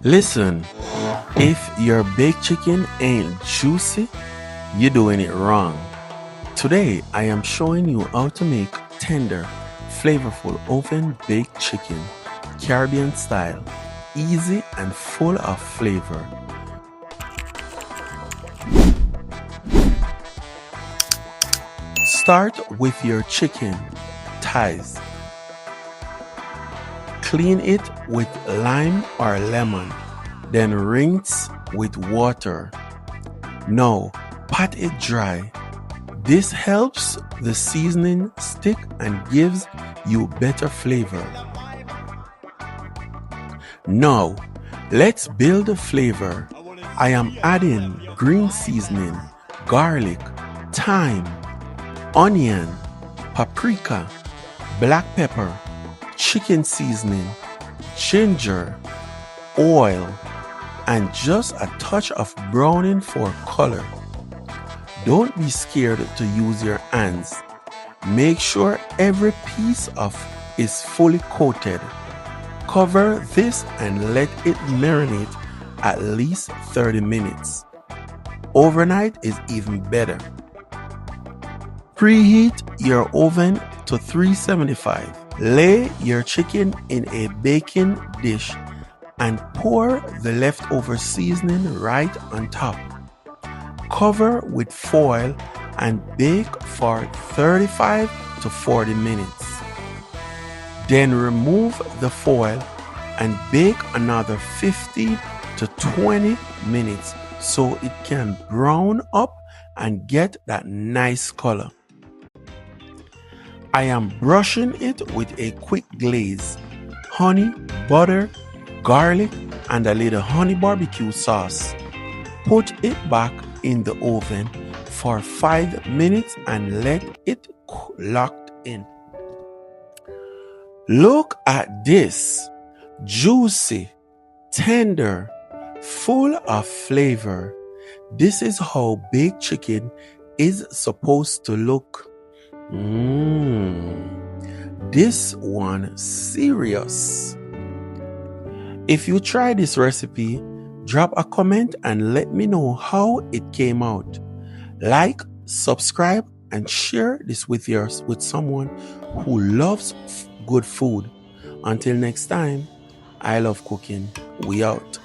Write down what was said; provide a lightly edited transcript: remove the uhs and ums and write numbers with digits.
Listen, if your baked chicken ain't juicy, you're doing it wrong. Today, I am showing you how to make tender, flavorful oven baked chicken, Caribbean style, easy and full of flavor. Start with your chicken thighs. Clean it with lime or lemon, then rinse with water. Now, pat it dry. This helps the seasoning stick and gives you better flavor. Now, let's build the flavor. I am adding green seasoning, garlic, thyme, onion, paprika, black pepper, chicken seasoning, ginger, oil, and just a touch of browning for color. Don't be scared to use your hands. Make sure every piece is fully coated. Cover this and let it marinate at least 30 minutes. Overnight is even better. Preheat your oven to 375. Lay your chicken in a baking dish and pour the leftover seasoning right on top. Cover with foil and bake for 35 to 40 minutes. Then remove the foil and bake another 15 to 20 minutes so it can brown up and get that nice color. I am brushing it with a quick glaze, honey, butter, garlic, and a little honey barbecue sauce. Put it back in the oven for 5 minutes and let it locked in. Look at this, juicy, tender, full of flavor. This is how baked chicken is supposed to look. This one serious. If you try this recipe, drop a comment and let me know how it came out. Like, subscribe, and share this with someone who loves good food. Until next time, I love cooking. We out.